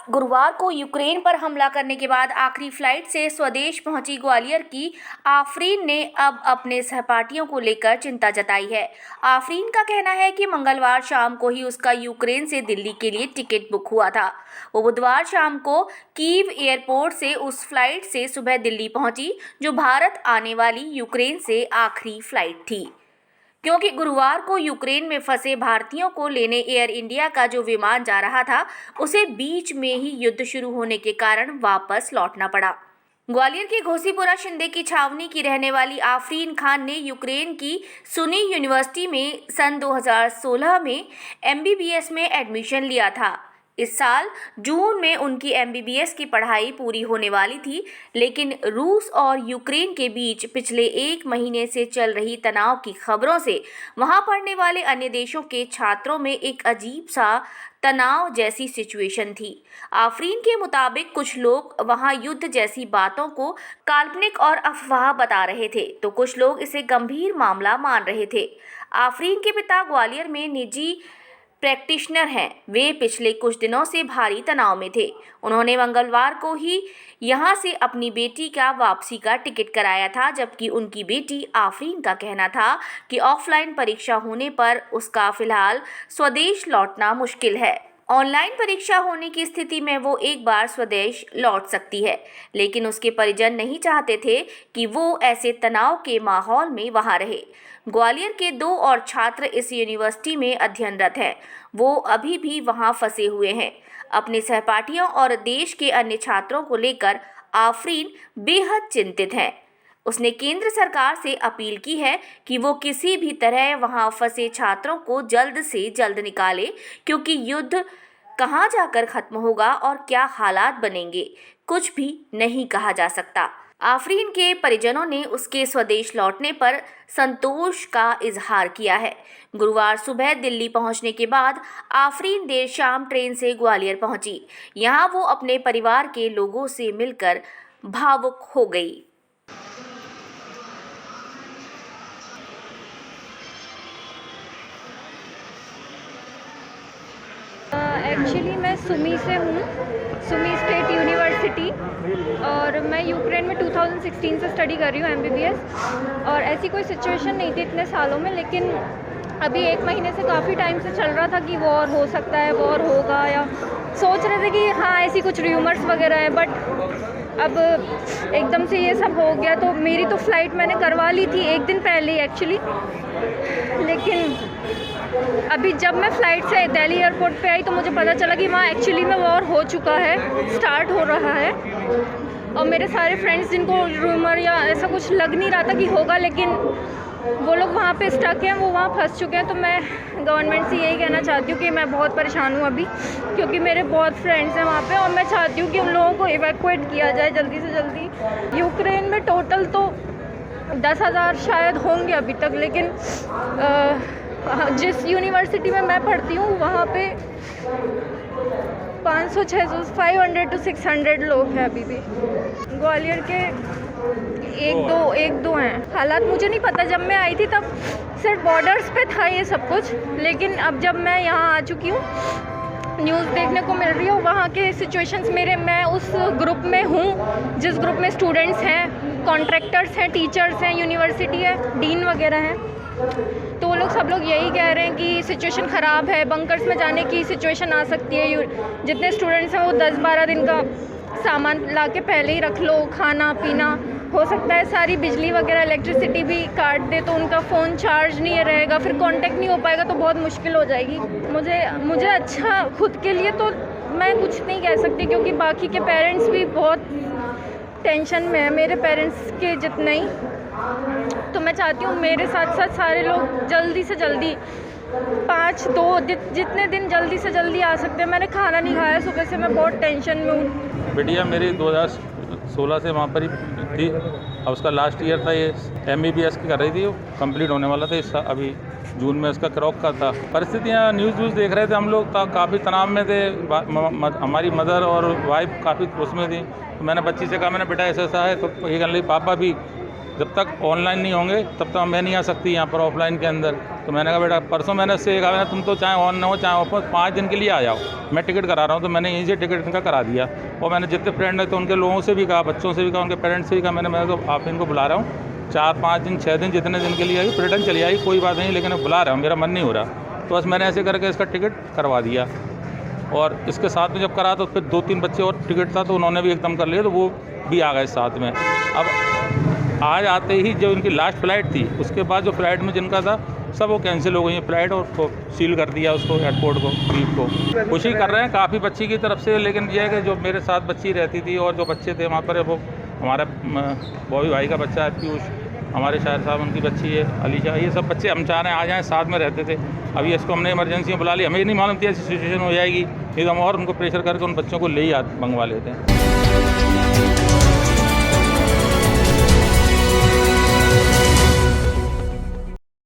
गुरुवार को यूक्रेन पर हमला करने के बाद आखिरी फ्लाइट से स्वदेश पहुंची ग्वालियर की आफरीन ने अब अपने सहपाठियों को लेकर चिंता जताई है। आफरीन का कहना है कि मंगलवार शाम को ही उसका यूक्रेन से दिल्ली के लिए टिकट बुक हुआ था। वो बुधवार शाम को कीव एयरपोर्ट से उस फ्लाइट से सुबह दिल्ली पहुंची जो भारत आने वाली यूक्रेन से आखिरी फ्लाइट थी, क्योंकि गुरुवार को यूक्रेन में फंसे भारतीयों को लेने एयर इंडिया का जो विमान जा रहा था उसे बीच में ही युद्ध शुरू होने के कारण वापस लौटना पड़ा। ग्वालियर के घोसीपुरा शिंदे की छावनी की रहने वाली आफरीन खान ने यूक्रेन की सुनी यूनिवर्सिटी में सन 2016 में MBBS में एडमिशन लिया था। इस साल जून में उनकी MBBS की पढ़ाई पूरी होने वाली थी, लेकिन रूस और यूक्रेन के बीच पिछले 1 महीने से चल रही तनाव की खबरों से वहां पढ़ने वाले अन्य देशों के छात्रों में एक अजीब सा तनाव जैसी सिचुएशन थी। आफरीन के मुताबिक कुछ लोग वहां युद्ध जैसी बातों को काल्पनिक और अफवाह बता रहे थे, तो कुछ लोग इसे गंभीर मामला मान रहे थे। आफरीन के पिता ग्वालियर में निजी प्रैक्टिशनर हैं। वे पिछले कुछ दिनों से भारी तनाव में थे। उन्होंने मंगलवार को ही यहां से अपनी बेटी का वापसी का टिकट कराया था, जबकि उनकी बेटी आफरीन का कहना था कि ऑफलाइन परीक्षा होने पर उसका फिलहाल स्वदेश लौटना मुश्किल है। ऑनलाइन परीक्षा होने की स्थिति में वो एक बार स्वदेश लौट सकती है, लेकिन उसके परिजन नहीं चाहते थे कि वो ऐसे तनाव के माहौल में वहां रहे। ग्वालियर के 2 और छात्र इस यूनिवर्सिटी में अध्ययनरत हैं। वो अभी भी वहां फंसे हुए हैं। अपने सहपाठियों और देश के अन्य छात्रों को लेकर आफरीन बेहद चिंतित हैं। उसने केंद्र सरकार से अपील की है कि वो किसी भी तरह वहां फंसे छात्रों को जल्द से जल्द निकाले, क्योंकि युद्ध कहां जाकर खत्म होगा और क्या हालात बनेंगे कुछ भी नहीं कहा जा सकता। आफरीन के परिजनों ने उसके स्वदेश लौटने पर संतोष का इजहार किया है। गुरुवार सुबह दिल्ली पहुंचने के बाद आफरीन देर शाम ट्रेन से ग्वालियर पहुंची। यहां वो अपने परिवार के लोगों से मिलकर भावुक हो गई। एक्चुअली मैं सुमी से हूँ, सुमी स्टेट यूनिवर्सिटी, और मैं यूक्रेन में 2016 से स्टडी कर रही हूँ MBBS। और ऐसी कोई सिचुएशन नहीं थी इतने सालों में, लेकिन अभी 1 महीने से काफ़ी टाइम से चल रहा था कि वॉर हो सकता है, वॉर होगा, या सोच रहे थे कि हाँ ऐसी कुछ र्यूमर्स वगैरह हैं। बट अब एकदम से ये सब हो गया। तो मेरी तो फ़्लाइट मैंने करवा ली थी 1 दिन पहले ही एक्चुअली, लेकिन अभी जब मैं फ़्लाइट से दिल्ली एयरपोर्ट पे आई तो मुझे पता चला कि वहाँ एक्चुअली में वॉर हो चुका है, स्टार्ट हो रहा है। और मेरे सारे फ्रेंड्स जिनको रूमर या ऐसा कुछ लग नहीं रहा था कि होगा, लेकिन वो लोग वहाँ पे स्टक हैं, वो वहाँ फंस चुके हैं। तो मैं गवर्नमेंट से यही कहना चाहती हूँ कि मैं बहुत परेशान हूँ अभी, क्योंकि मेरे बहुत फ्रेंड्स हैं वहाँ पे, और मैं चाहती हूँ कि उन लोगों को इवैक्यूएट किया जाए जल्दी से जल्दी। यूक्रेन में टोटल तो 10,000 शायद होंगे अभी तक, लेकिन जिस यूनिवर्सिटी में मैं पढ़ती हूँ वहाँ पे 500-600 500 to 600 लोग हैं अभी भी। ग्वालियर के एक दो हैं। हालात मुझे नहीं पता, जब मैं आई थी तब सिर्फ बॉर्डर्स पे था ये सब कुछ, लेकिन अब जब मैं यहाँ आ चुकी हूँ न्यूज़ देखने को मिल रही है वहाँ के सिचुएशंस मैं उस ग्रुप में हूँ जिस ग्रुप में स्टूडेंट्स हैं, कॉन्ट्रैक्टर्स हैं, टीचर्स हैं, यूनिवर्सिटी है, डीन वगैरह हैं। तो वो लोग सब लोग यही कह रहे हैं कि सिचुएशन ख़राब है, बंकर्स में जाने की सिचुएशन आ सकती है। जितने स्टूडेंट्स हैं वो 10-12 दिन का सामान ला के पहले ही रख लो, खाना पीना, हो सकता है सारी बिजली वगैरह इलेक्ट्रिसिटी भी काट दे तो उनका फ़ोन चार्ज नहीं रहेगा, फिर कांटेक्ट नहीं हो पाएगा तो बहुत मुश्किल हो जाएगी। मुझे अच्छा खुद के लिए तो मैं कुछ नहीं कह सकती, क्योंकि बाकी के पेरेंट्स भी बहुत टेंशन में है, मेरे पेरेंट्स के जितने ही। तो मैं चाहती हूँ मेरे साथ साथ सारे लोग जल्दी से जल्दी 5-2 जितने दिन जल्दी से जल्दी आ सकते हैं। मैंने खाना नहीं खाया सुबह से, मैं बहुत टेंशन में हूँ। बेटिया मेरी 2016 से वहाँ पर ही थी, अब उसका लास्ट ईयर था, ये MBBS की कर रही थी, वो कंप्लीट होने वाला था इस अभी जून में उसका क्रॉक का था। परिस्थितियाँ न्यूज़ देख रहे थे हम लोग, काफ़ी तनाव में थे। हमारी मदर और वाइफ काफ़ी उसमें थी। तो मैंने बच्ची से कहा, मैंने बेटा ऐसा है, तो ये कहने लगी पापा भी जब तक ऑनलाइन नहीं होंगे तब तक मैं नहीं आ सकती यहाँ पर ऑफलाइन के अंदर। तो मैंने कहा बेटा परसों मैंने उससे कहा तुम तो चाहे ऑन ना हो चाहे ऑफ हो 5 दिन के लिए आ जाओ, मैं टिकट करा रहा हूँ। तो मैंने यहीं से टिकट इनका करा दिया और मैंने जितने फ्रेंड है तो उनके लोगों से भी कहा, बच्चों से भी कहा, उनके पेरेंट्स से भी कहा, मैं तो आप इनको बुला रहा हूँ 4-5 दिन 6 दिन जितने दिन के लिए आई रिटर्न चली आई, कोई बात नहीं, लेकिन बुला रहा हूँ, मेरा मन नहीं हो रहा। तो बस मैंने ऐसे करके इसका टिकट करवा दिया और इसके साथ में जब करा तो फिर 2-3 बच्चे और टिकट था तो उन्होंने भी एकदम कर लिया, तो वो भी आ गए साथ में। अब आज आते ही जो उनकी लास्ट फ़्लाइट थी उसके बाद जो फ़्लाइट में जिनका था सब वो कैंसिल हो गई है फ़्लाइट और उसको सील कर दिया उसको एयरपोर्ट को द्वीप को। खुशी कर रहे हैं काफ़ी बच्ची की तरफ से, लेकिन ये है कि जो मेरे साथ बच्ची रहती थी और जो बच्चे थे वहाँ पर वो हमारा बॉबी भाई का बच्चा है पीयूष, हमारे शायर साहब उनकी बच्ची है अलीशा, ये सब बच्चे हम चाह रहे हैं आ जाएँ, साथ में रहते थे। अभी इसको हमने इमरजेंसी में बुला लिया, हमें नहीं मालूम थी ऐसी सिचुएशन हो जाएगी, नहीं तो हम और उनको प्रेशर करके उन बच्चों को ले ही मंगवा लेते हैं।